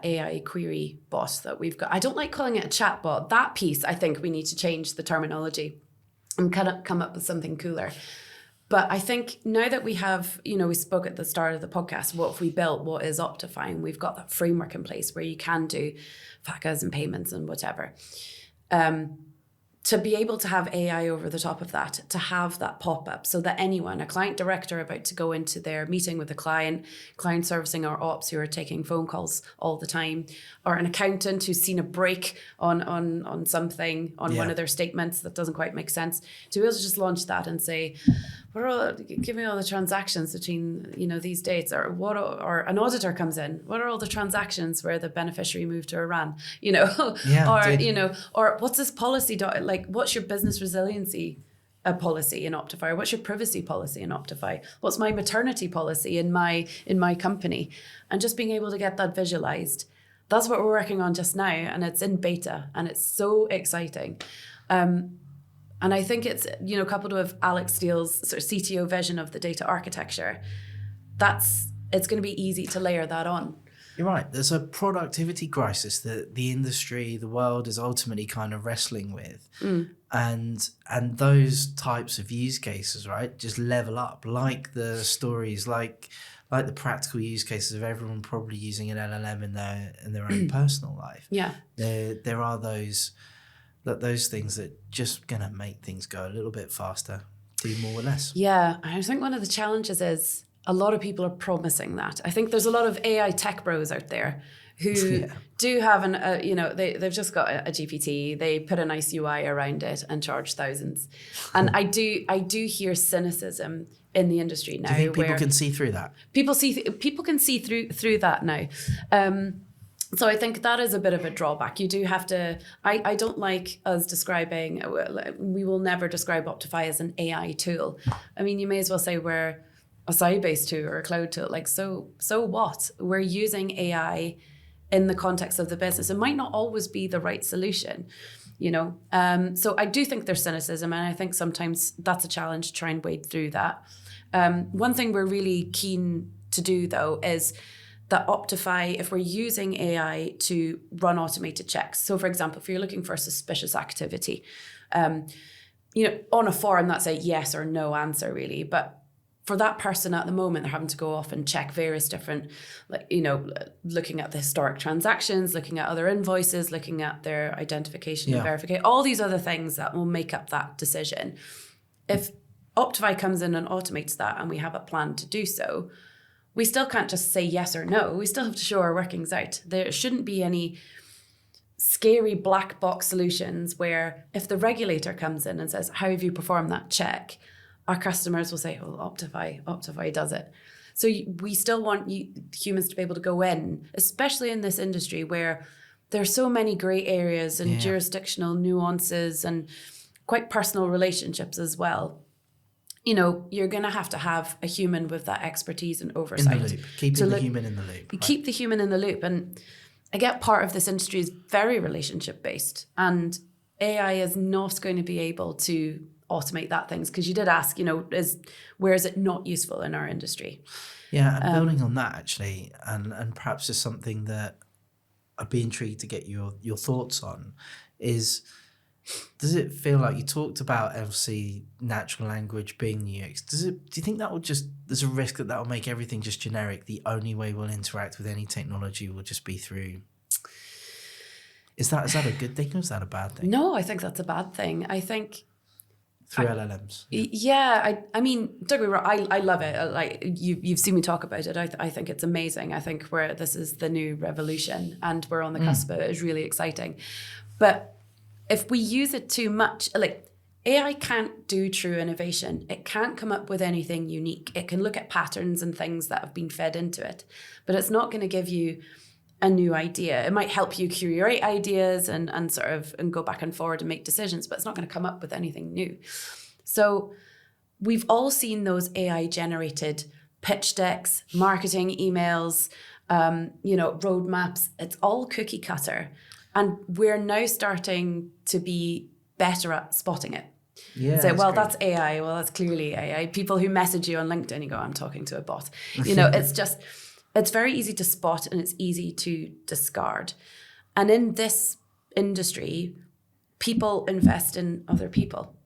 AI query bot that we've got. I don't like calling it a chat bot. That piece, I think we need to change the terminology and come up with something cooler. But I think now that we have, we spoke at the start of the podcast, what have we built? What is Optifi? And we've got that framework in place where you can do FACAs and payments and whatever. To be able to have AI over the top of that, to have that pop-up so that anyone, a client director about to go into their meeting with a client servicing our ops who are taking phone calls all the time, or an accountant who's seen a break on something, on one of their statements that doesn't quite make sense, to be able to just launch that and say, give me all the transactions between these dates, or an auditor comes in, what are all the transactions where the beneficiary moved to Iran, or what's this policy like what's your business resiliency policy in Optifi? What's your privacy policy in Optifi? What's my maternity policy in my company? And just being able to get that visualized. That's what we're working on just now, and it's in beta, and it's so exciting. And I think it's, coupled with Alex Steele's sort of CTO vision of the data architecture, it's going to be easy to layer that on. You're right. There's a productivity crisis that the industry, the world is ultimately kind of wrestling with. And those types of use cases, right, just level up, like the stories, like the practical use cases of everyone probably using an LLM in their own personal life. Yeah. There are those things that just gonna make things go a little bit faster, do more or less. Yeah, I think one of the challenges is a lot of people are promising that. I think there's a lot of AI tech bros out there who do have they've just got a GPT, they put a nice UI around it and charge thousands. And I do hear cynicism in the industry now. Do you think people can see through that? People can see through that now. So I think that is a bit of a drawback. You do have to, I don't like us describing, we will never describe Optifi as an AI tool. I mean, you may as well say we're a Sybase tool or a cloud tool. Like, so what? We're using AI in the context of the business. It might not always be the right solution, So I do think there's cynicism, and I think sometimes that's a challenge to try and wade through that. One thing we're really keen to do, though, is that Optifi, if we're using AI to run automated checks. So, for example, if you're looking for a suspicious activity, on a form, that's a yes or no answer, really. But for that person at the moment, they're having to go off and check various different, looking at the historic transactions, looking at other invoices, looking at their identification and verification, all these other things that will make up that decision. if Optifi comes in and automates that and we have a plan to do so, we still can't just say yes or no. We still have to show our workings out. There shouldn't be any scary black box solutions where if the regulator comes in and says, how have you performed that check? Our customers will say, well, Optifi does it. So we still want humans to be able to go in, especially in this industry where there's so many gray areas and jurisdictional nuances and quite personal relationships as well. You know, you're going to have a human with that expertise and oversight. In the loop, keeping the human in the loop. You keep the human in the loop. And I get part of this industry is very relationship based, and AI is not going to be able to automate that things, because you did ask, you know, where is it not useful in our industry? Yeah, and building on that actually, and perhaps just something that I'd be intrigued to get your thoughts on is, does it feel like you talked about obviously natural language being the UX? Do you think that will there's a risk that will make everything just generic? The only way we'll interact with any technology will just be through. Is that a good thing or is that a bad thing? No, I think that's a bad thing. I think through LLMs. Yeah, I mean, don't get me wrong, I love it. Like you've seen me talk about it. I think it's amazing. I think this is the new revolution, and we're on the cusp of it. It's really exciting. But if we use it too much, like AI can't do true innovation. It can't come up with anything unique. It can look at patterns and things that have been fed into it, but it's not going to give you a new idea. It might help you curate ideas and go back and forward and make decisions, but it's not going to come up with anything new. So we've all seen those AI generated pitch decks, marketing emails, roadmaps. It's all cookie cutter. And we're now starting to be better at spotting it. Yeah. Say, well, that's AI. Well, that's clearly AI. People who message you on LinkedIn, you go, I'm talking to a bot. You know, it's very easy to spot and it's easy to discard. And in this industry, people invest in other people.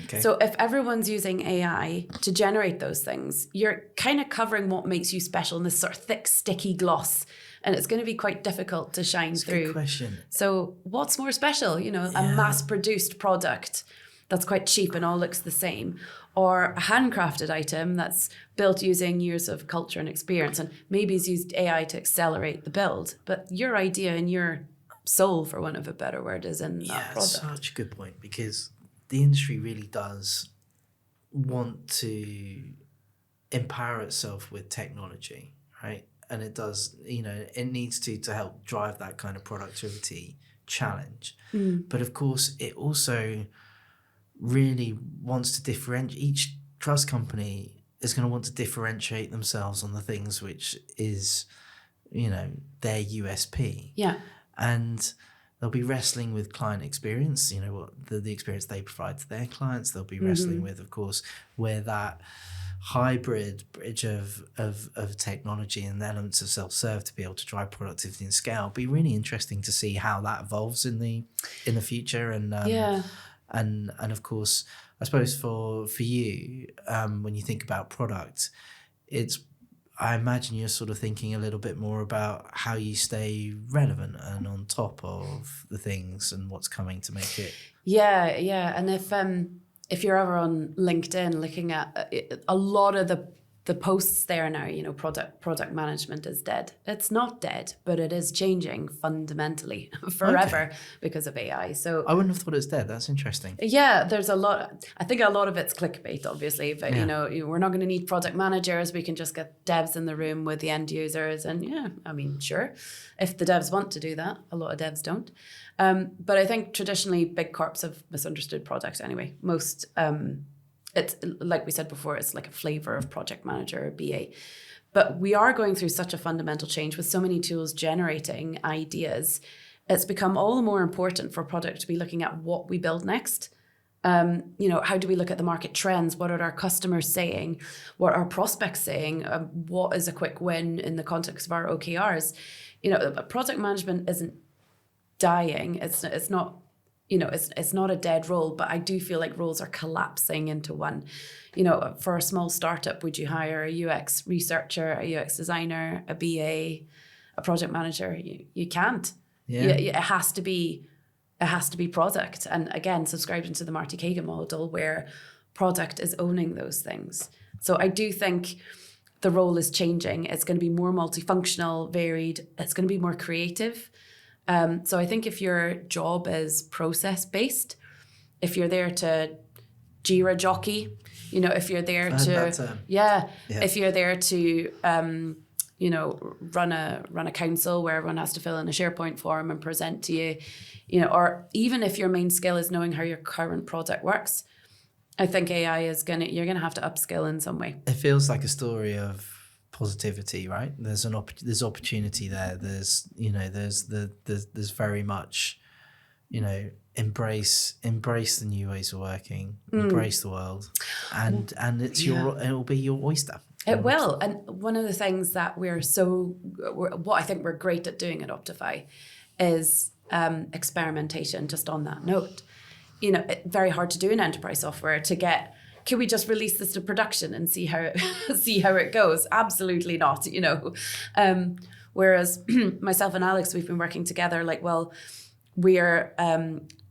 Okay. So if everyone's using AI to generate those things, you're kind of covering what makes you special in this sort of thick, sticky gloss. And it's going to be quite difficult to shine through. Good question. So what's more special? You know, a mass-produced product that's quite cheap and all looks the same, or a handcrafted item that's built using years of culture and experience, and maybe has used AI to accelerate the build. But your idea and your soul, for want of a better word, is in that product. Yeah, such a good point, because the industry really does want to empower itself with technology, right? And it does, you know, it needs to help drive that kind of productivity challenge. But of course, it also really wants to differentiate. Each trust company is going to want to differentiate themselves on the things which is, you know, their USP. Yeah. And they'll be wrestling with client experience, you know, what the experience they provide to their clients. They'll be wrestling with, of course, where that hybrid bridge of technology and elements of self-serve to be able to drive productivity and scale. It'll be really interesting to see how that evolves in the future. And and of course, I suppose for you, when you think about product, I imagine you're sort of thinking a little bit more about how you stay relevant and on top of the things and what's coming to make it. Yeah. And if you're ever on LinkedIn looking at a lot of the posts there now, you know, product management is dead. It's not dead, but it is changing fundamentally forever because of AI. So I wouldn't have thought it's dead. That's interesting. Yeah, there's a lot. I think a lot of it's clickbait, obviously, but you know, we're not going to need product managers. We can just get devs in the room with the end users, and I mean, sure, if the devs want to do that, a lot of devs don't. But I think traditionally big corps have misunderstood product anyway. Most it's like we said before, it's like a flavor of project manager or BA. But we are going through such a fundamental change with so many tools generating ideas. It's become all the more important for product to be looking at what we build next. You know, how do we look at the market trends? What are our customers saying? What are our prospects saying? What is a quick win in the context of our OKRs? You know, product management isn't dying. It's not. You know, it's not a dead role, but I do feel like roles are collapsing into one. You know, for a small startup, would you hire a UX researcher, a UX designer, a BA, a project manager? You can't. Yeah. It has to be product. And again, subscribing to the Marty Kagan model, where product is owning those things. So I do think the role is changing. It's going to be more multifunctional, varied. It's going to be more creative. So I think if your job is process-based, if you're there to Jira jockey, if you're there to, if you're there to, run a council where everyone has to fill in a SharePoint form and present to you, or even if your main skill is knowing how your current product works, I think AI you're going to have to upskill in some way. It feels like a story of positivity, right? There's there's opportunity there. There's there's very much, embrace the new ways of working, embrace the world, and it'll be your oyster. It will. And one of the things that what I think we're great at doing at Optifi is experimentation. Just on that note, very hard to do in enterprise software can we just release this to production and see how it goes? Absolutely not, Whereas myself and Alex, we've been working together we're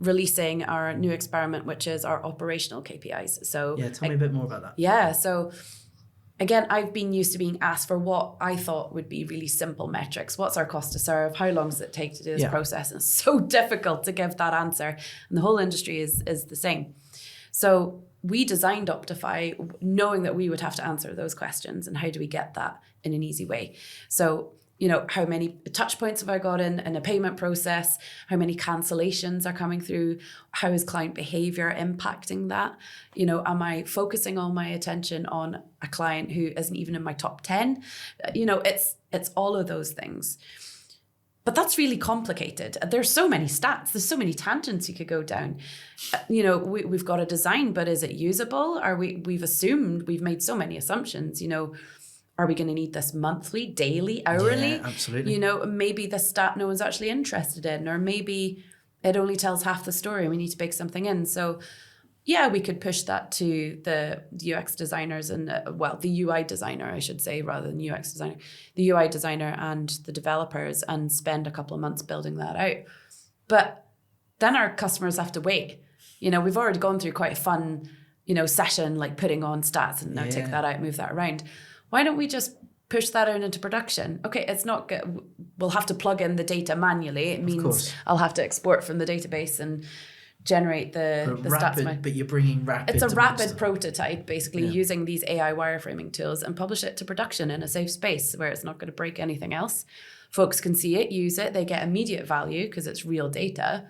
releasing our new experiment, which is our operational KPIs. So tell me a bit more about that. Yeah. So again, I've been used to being asked for what I thought would be really simple metrics. What's our cost to serve? How long does it take to do this process? And it's so difficult to give that answer. And the whole industry is the same. So we designed Optifi knowing that we would have to answer those questions. And how do we get that in an easy way? So, how many touch points have I got in a payment process? How many cancellations are coming through? How is client behavior impacting that? Am I focusing all my attention on a client who isn't even in my top 10? It's all of those things. But that's really complicated. There's so many stats. There's so many tangents you could go down. We've got a design, but is it usable? We've made so many assumptions, Are we going to need this monthly, daily, hourly? Yeah, absolutely. Maybe the stat no one's actually interested in, or maybe it only tells half the story and we need to bake something in. So we could push that to the UX designers and, the UI designer, I should say, rather than UX designer, the UI designer and the developers, and spend a couple of months building that out. But then our customers have to wait. We've already gone through quite a fun, session, like putting on stats and now take that out, move that around. Why don't we just push that out into production? Okay, it's not good. We'll have to plug in the data manually. It means I'll have to export from the database and generate the stats. But you're bringing rapid. It's a rapid prototype, basically, using these AI wireframing tools, and publish it to production in a safe space where it's not going to break anything else. Folks can see it, use it. They get immediate value because it's real data.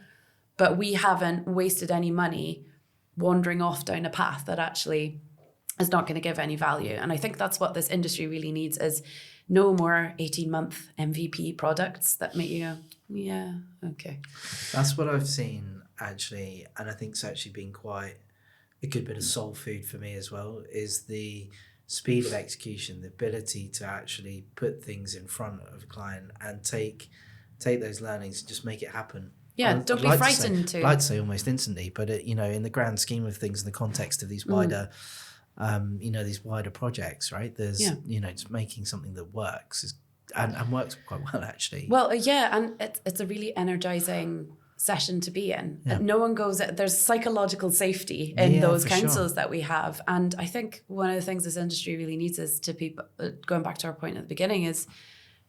But we haven't wasted any money wandering off down a path that actually is not going to give any value. And I think that's what this industry really needs, is no more 18-month MVP products that make you go, yeah, okay. That's what I've seen, actually, and I think it's actually been quite a good bit of soul food for me as well, is the speed of execution, the ability to actually put things in front of a client and take those learnings and just make it happen. Yeah, don't be frightened to. I'd like to say almost instantly, but in the grand scheme of things, in the context of these wider these wider projects, right? There's, just making something that works and works quite well, actually. Well, and it's a really energizing session to be in. Yeah. No one goes, there's psychological safety in those councils that we have. And I think one of the things this industry really needs is to people, going back to our point at the beginning, is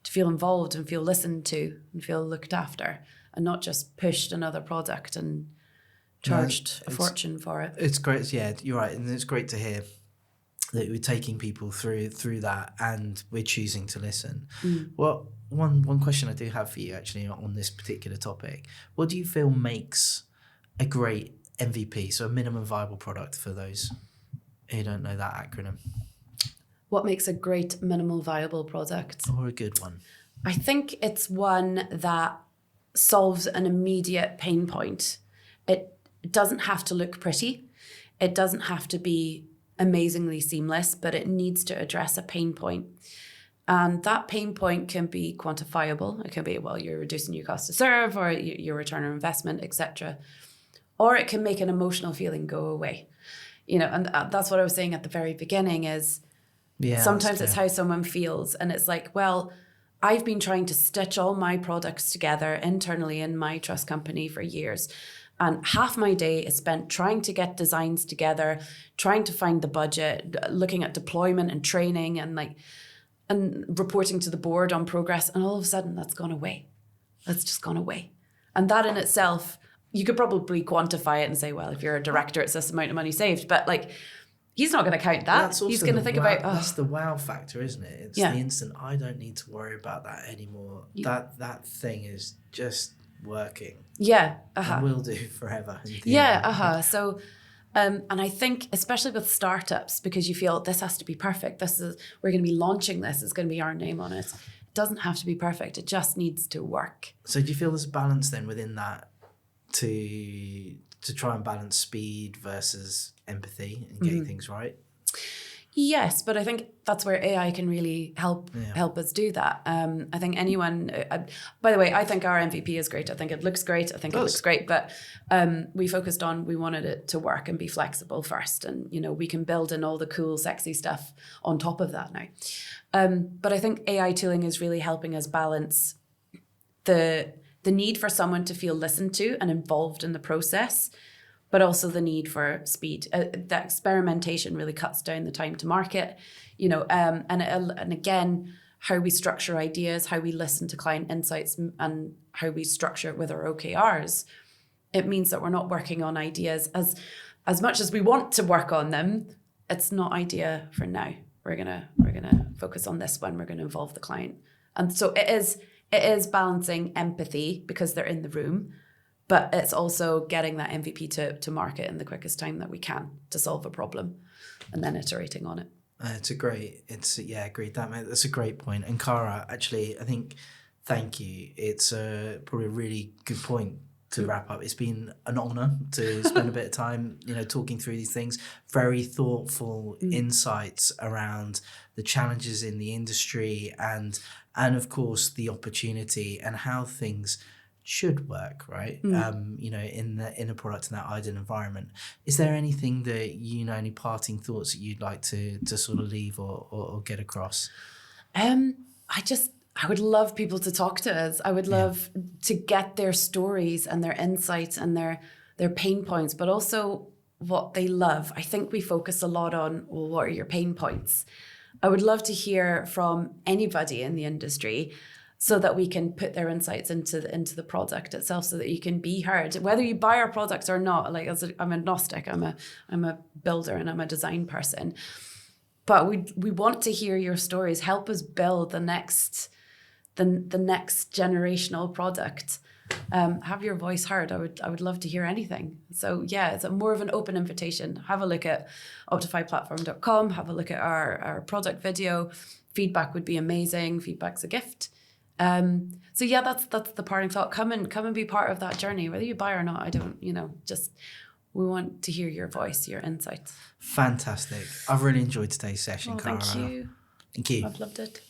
to feel involved and feel listened to and feel looked after, and not just pushed another product and charged a fortune for it. It's great. Yeah, you're right. And it's great to hear that we're taking people through that, and we're choosing to listen. Well, one question I do have for you, actually, on this particular topic: what do you feel makes a great MVP, so a minimum viable product, for those who don't know that acronym? What makes a great minimal viable product? Or a good one? I think it's one that solves an immediate pain point. It doesn't have to look pretty. It doesn't have to be amazingly seamless, but it needs to address a pain point. And that pain point can be quantifiable. It can be, you're reducing your cost to serve, or your return on investment, etc. Or it can make an emotional feeling go away. And that's what I was saying at the very beginning, is sometimes it's how someone feels. And it's like, I've been trying to stitch all my products together internally in my trust company for years. And half my day is spent trying to get designs together, trying to find the budget, looking at deployment and training and reporting to the board on progress. And all of a sudden that's gone away. That's just gone away. And that in itself, you could probably quantify it and say, well, if you're a director, it's this amount of money saved. But like, he's not going to count that. He's going to think about, that's the wow factor, isn't it? It's the instant, I don't need to worry about that anymore. That thing is just working. Yeah. And will do forever. Yeah. So, and I think especially with startups, because you feel this has to be perfect. We're going to be launching this. It's going to be our name on it. It doesn't have to be perfect. It just needs to work. So do you feel there's a balance then within that to try and balance speed versus empathy and getting things right? Yes, but I think that's where AI can really help us do that. I think anyone, by the way, I think our MVP is great. I think it looks great. I think it looks great, but we wanted it to work and be flexible first. And, we can build in all the cool, sexy stuff on top of that now. But I think AI tooling is really helping us balance the need for someone to feel listened to and involved in the process, but also the need for speed. The experimentation really cuts down the time to market, and again, how we structure ideas, how we listen to client insights, and how we structure it with our OKRs. It means that we're not working on ideas as much as we want to work on them. It's not idea for now. We're gonna focus on this one. We're gonna involve the client, and so it is balancing empathy because they're in the room. But it's also getting that MVP to market in the quickest time that we can to solve a problem, and then iterating on it. Agreed. That's a great point. And Cara, actually, I think, thank you. It's probably a really good point to wrap up. It's been an honour to spend a bit of time, talking through these things. Very thoughtful insights around the challenges in the industry and of course the opportunity and how things should work, right? In a product in that ideal environment. Is there anything that any parting thoughts that you'd like to sort of leave or get across? I would love people to talk to us. I would love to get their stories and their insights and their pain points, but also what they love. I think we focus a lot on, well, what are your pain points? I would love to hear from anybody in the industry, so that we can put their insights into the product itself, so that you can be heard, whether you buy our products or not. Like, I'm agnostic. I'm a builder and I'm a design person, but we want to hear your stories. Help us build the next generational product. Have your voice heard. I would love to hear anything. So yeah, it's more of an open invitation. Have a look at optifiplatform.com. Have a look at our product video. Feedback would be amazing. Feedback's a gift. So yeah, that's the parting thought. Come and be part of that journey, whether you buy or not. We want to hear your voice, your insights. Fantastic. I've really enjoyed today's session, Cara. Thank you. Thank you. I've loved it.